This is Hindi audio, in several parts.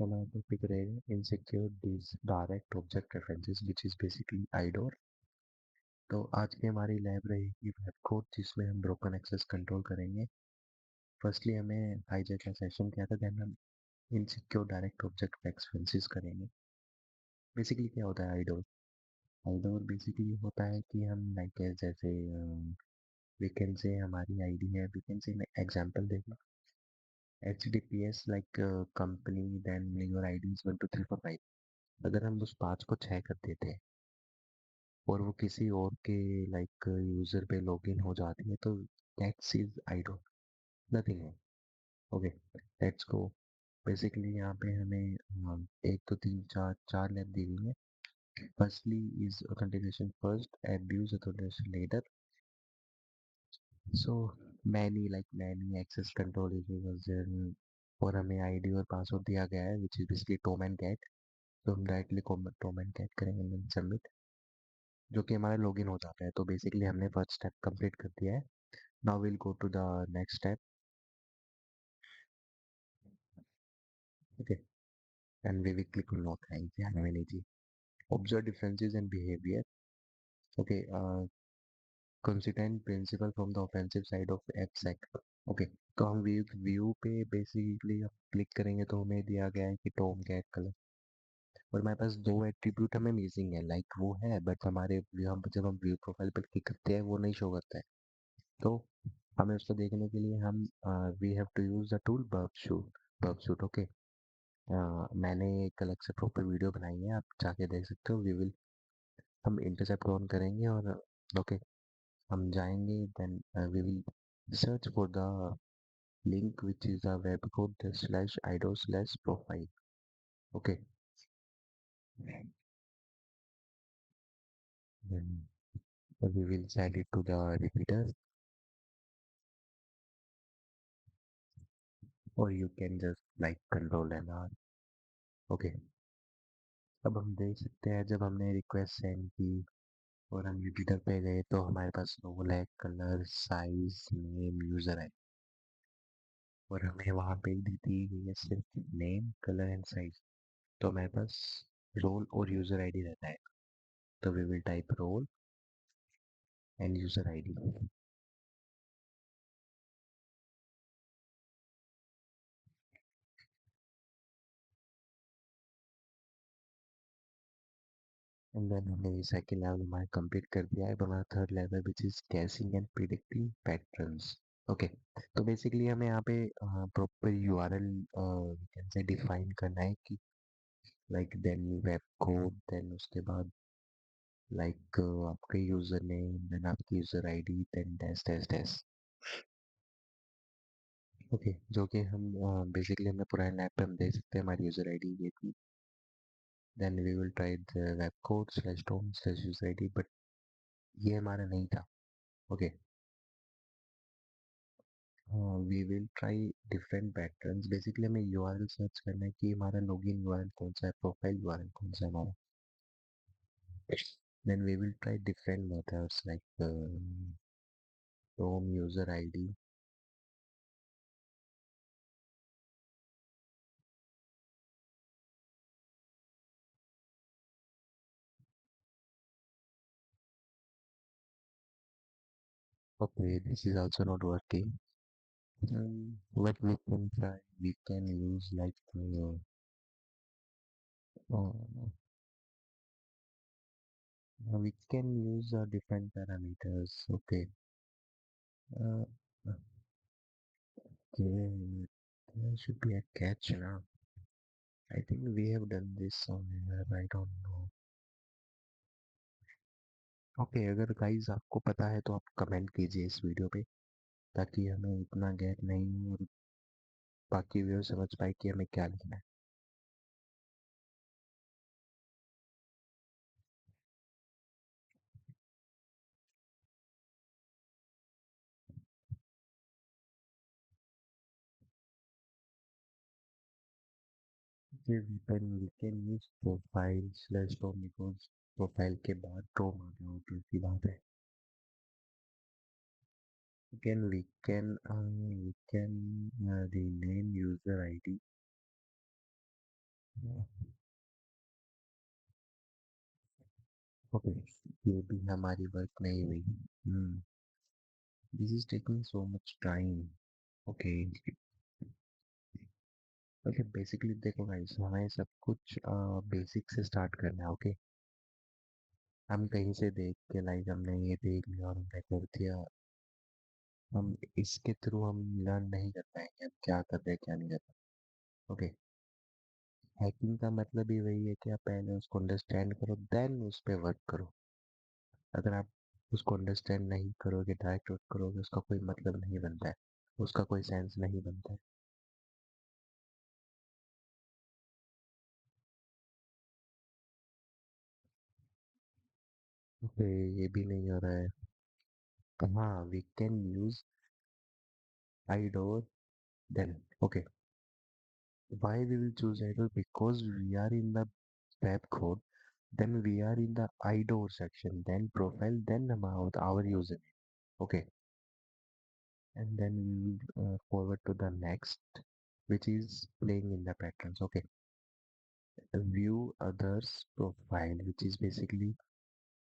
हमारा टॉपिक रहेगा insecure direct object references which is basically IDOR. तो आज की हमारी लैब रहेगी वेब कोड जिसमें हम ब्रोकन एक्सेस कंट्रोल करेंगे। फर्स्टली हमें हाईजैक का सेशन किया था, देन हम इनसिक्योर डायरेक्ट ऑब्जेक्ट रेफरेंसेस करेंगे। बेसिकली क्या होता है आईडोर? आईडोर बेसिकली होता है कि हम लाइक जैसे वीकेंड से हमारी आईडी है, वीकेंड से एग्जांपल देखो HTTPS like company then your ID is 1 2 3 4 5। अगर हम उस 5 को 6 कर देते हैं और वो किसी और के लाइक यूजर पे लॉगिन हो जाती है तो दैट्स इज आईडो, नथिंग है। Okay, let's go. बेसिकली यहाँ पे हमें 1 2 3 4 लैब दी हुई है। Firstly is authentication first, abuse authentication later. So many access control is और हमें आईडी और पासवर्ड दिया गया है which is basically Tom and cat. तो हम डायरेक्टली टॉम एंड कैट करेंगे सबमिट, जो कि हमारा लॉगिन हो जाता है। तो बेसिकली हमने फर्स्ट स्टेप कंप्लीट कर दिया है। Now will go to the next step. Okay, and we will click no thanks या हमें नहीं चाहिए। Observe differences in behaviour. Okay, consistent principle from the offensive side of abstract. Okay, तो हम व्यू पे बेसिकली क्लिक करेंगे तो हमें दिया गया है कि टॉम कैट कलर, और हमारे पास दो एट्रीब्यूट हमें मिसिंग है। लाइक वो है बट हमारे हम जब हम व्यू प्रोफाइल पर क्लिक करते हैं वो नहीं शो करता है। तो हमें उसको देखने के लिए हम we have to use the tool Burp Suite. Okay, मैंने एक अलग से प्रॉपर वीडियो बनाई है, आप जाके देख सकते हो। वी विल हम इंटरसेप्ट ऑन करेंगे और ओके हम जाएंगे, then we will search for the link which is the web code slash IDOR slash profile. Okay, then we will send it to the repeater, or you can just like control and R। Okay, अब हम देख सकते हैं जब हमने रिक्वेस्ट सेंड की और हम एडिटर पे गए तो हमारे पास रोल है, कलर, साइज, नेम, यूजर है, और हमें वहाँ पे दी गई है सिर्फ नेम, कलर एंड साइज। तो हमारे पास रोल और यूजर आईडी रहता है। तो we will type role and user ID, and then हमने ये सेकंड लेवल हमारा कंप्लीट कर दिया है। अब हमारा third level which is caching and predicting patterns. Okay, तो बेसिकली हमें यहाँ पे प्रॉपर यूआरएल कैन से डिफाइन करना है कि like then web code, then उसके बाद लाइक आपके यूजर नेम, देन आपकी user ID, then dash dash dash. Okay, जो कि हम बेसिकली हमने पुराने लैब पे हम देख सकते हैं हमारी यूजर आईडी ये थी। Then we will try the web code slash Tom slash user ID, but ये हमारा नहीं था। Okay, we will try different patterns. Basically हमें यूआरएल सर्च करना है कि हमारा लॉगिन यूआरएल कौन सा है, प्रोफाइल यूआरएल कौन सा है हमारा। Then we will try different methods like Tom user ID. Okay, this is also not working. What we can try, we can use like uh, we can use different parameters. Okay, uh, okay, there should be a catch now. I think we have done this somewhere. I don't know. Okay, अगर गाइस आपको पता है तो आप कमेंट कीजिए इस वीडियो पे, ताकि हमें इतना गैप नहीं हो और बाकी व्यूअर समझ पाए कि हमें क्या लिखना है। फिर we can use profile slash Tom, because profile के बाद टॉम आ गया, तो की बात है। Again, we can rename user ID okay, ये भी हमारी वर्क नहीं हुई। This is taking so much time. Okay. Okay, basically देखो गाइस, हमें सब कुछ बेसिक से स्टार्ट करना है। ओके, हम कहीं से देख के लाइक हमने ये देख लिया और हमने कर दिया। हम इसके थ्रू हम लर्न नहीं कर पाएंगे हम क्या कर रहे हैं क्या नहीं कर रहे। ओके, हैकिंग का मतलब ही वही है कि आप पहले उसको अंडरस्टैंड करो देन उस पर वर्क करो। अगर आप उसको अंडरस्टैंड नहीं करोगे, डायरेक्ट वर्क करोगे, उसका कोई मतलब नहीं बनता है, उसका कोई सेंस नहीं बनता है। ओके, ये भी नहीं हो रहा है। हाँ, we can use idor then. Okay, why we will choose idor? Because we are in the web code, then we are in the idor section, then profile, then about our username. Okay, and then we will forward to the next, which is playing in the patterns. Okay, view others profile, which is basically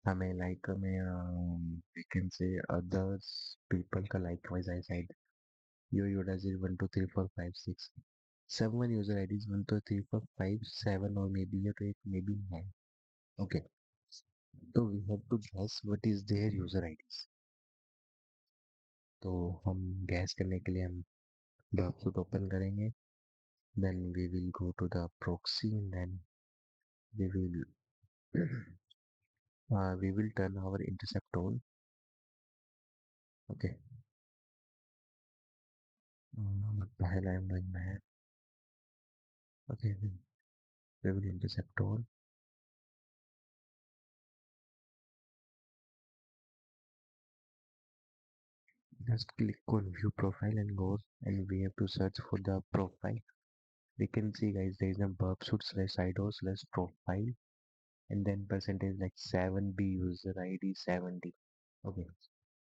हमें like हमें we can say others people का likewise eyesight. Your user is 1 2 3 4 5 6 7 user IDs 1 2 3 4 5 7 or maybe 8 maybe 9. Okay, so we have to guess what is their user IDs. तो हम गैस करने के लिए हम ब्राउज़र ओपन करेंगे, then we will go to the proxy and then we will we will turn our intercept on. Okay, what the hell I am doing, man? Okay, we will intercept on. Just click on view profile and go, and we have to search for the profile. We can see guys there is a burpsuit slash idol slash profile and then percentage like 7b user id 70. Okay,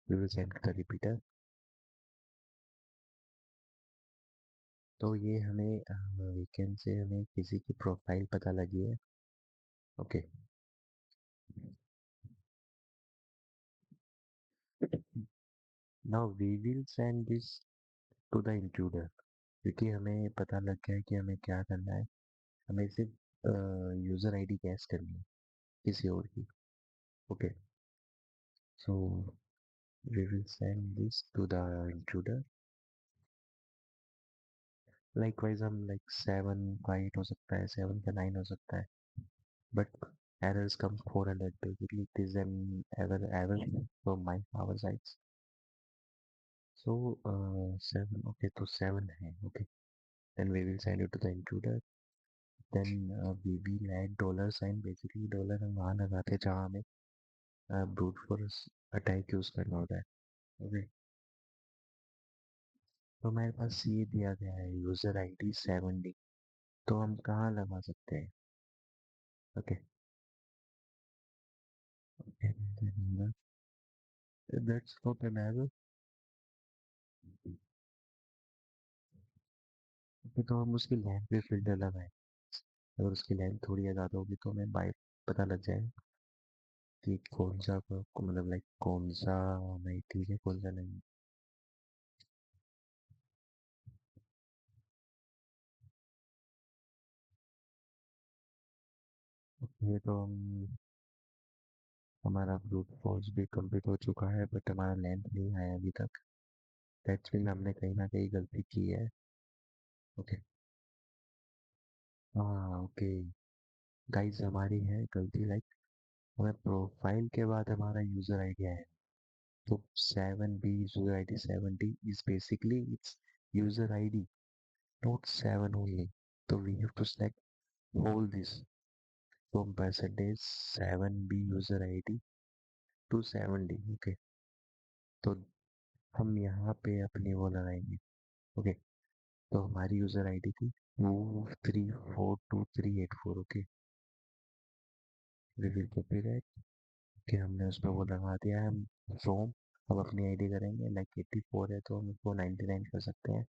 we will send the repeater. तो ये हमें वीकेंड से हमें किसी की प्रोफाइल पता लगी है। Okay, now we will send this to the intruder, क्योंकि हमें पता लग गया है कि हमें क्या करना है। हमें सिर्फ यूजर आईडी गैस करनी है किसी और की। Okay, so we will send this to the intruder. Likewise हम लाइक 7 का 8 हो सकता है, 7 का 9 हो सकता है, but errors come 400 basically. It is an error from my our sides. So 7, okay, तो 7 है. Okay, then we will send it to the intruder. Then we will add dollar sign. Basically dollar हम वहाँ लगाते हैं जहाँ हमें brute force अटैक यूज करना होता है. Okay, तो हमारे पास ये दिया गया है यूजर आईडी 70, तो हम कहाँ लगा सकते हैं? Okay, that's not an error. तो हम उसकी लैंप पे फिल्टर लगाएं, अगर उसकी लेंथ थोड़ी ज़्यादा होगी तो हमें बाय पता लग जाएगा कि कौन सा मतलब लाइक कौन सा नहीं ठीक है कौन सा नहीं। ये तो हम हमारा ब्रूट फोर्स भी कंप्लीट हो चुका है बट हमारा लेंथ नहीं आया अभी तक। दैट्स मीन हमने कहीं ना कहीं गलती की है। ओके, हाँ ओके गाइस, हमारी है गलती लाइक हमें प्रोफाइल के बाद हमारा यूजर आईडी आया है। तो 7b user ID 70 is basically it's user ID not 7 only. तो we have to select whole this from percentage 7b user id to 70. Okay, तो हम यहाँ पे अपनी वो लगाएंगे। ओके, तो हमारी यूजर आईडी थी 2342384। Okay, we will copy that कि हमने उसमें वो लगा दिया है। हम फ्रॉम अब अपनी आईडी करेंगे लाइक 84 है तो हम उसको 99 कर सकते हैं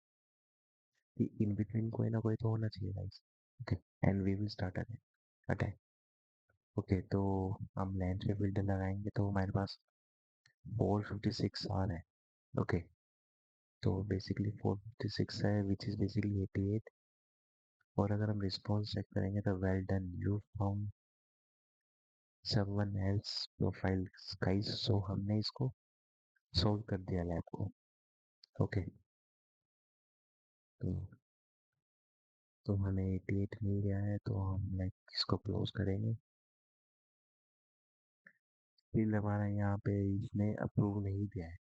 कि इन बिटवीन कोई ना कोई तो होना चाहिए guys. Okay, and we will start again. Attack. Okay, तो हम लैंड पे फिल्टर लगाएंगे तो हमारे पास 456 आ रहा है. ओके, तो बेसिकली 456 है विच इज़ बेसिकली 88. और अगर हम रिस्पॉन्स चेक करेंगे तो well done, you found someone else profile guys. So हमने इसको सोल्व कर दिया लैब को. ओके, तो हमें 88 मिल गया है, तो हम लाइक इसको क्लोज करेंगे. फिर हमारा यहाँ पे इसने अप्रूव नहीं दिया है.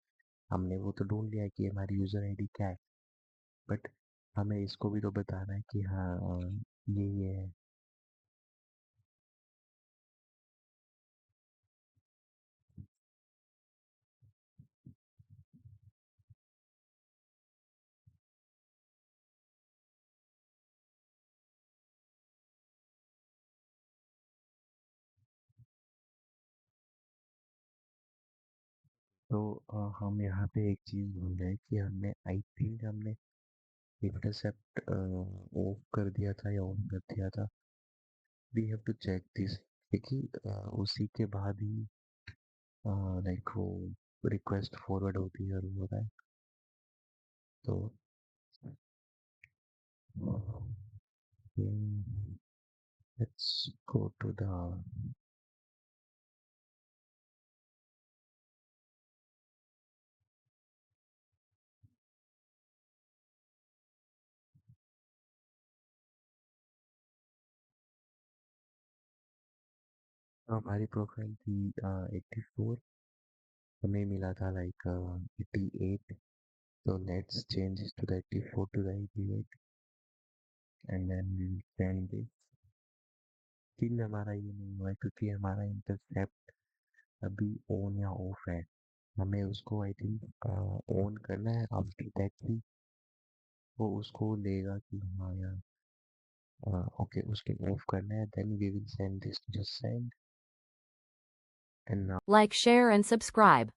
हमने वो तो ढूंढ लिया है कि हमारी यूज़र आईडी क्या है, बट हमें इसको भी तो बताना है कि हाँ ये है. तो हम यहाँ पे एक चीज़ भूल गए कि हमने आई थिंक हमने इंटरसेप्ट ऑफ कर दिया था या ऑन कर दिया था. We have to check this, क्योंकि उसी के बाद ही लाइक वो रिक्वेस्ट फॉरवर्ड होती है और वो होता है. तो लेट्स गो टू द. हमारी प्रोफाइल थी 84. हमें मिला था like 88. So let's change this to the 84 to the 88 and then we'll send this. still हमारा ये नहीं हुआ है क्योंकि हमारा इंटरसेप्ट अभी ऑन या ऑफ है. हमें उसको आई थिंक ऑन करना है. आफ्टर दैट भी वो उसको लेगा कि हाँ यार ओके, उसके ऑफ करना है. Then we will send this. Just send. And Like, share, and subscribe.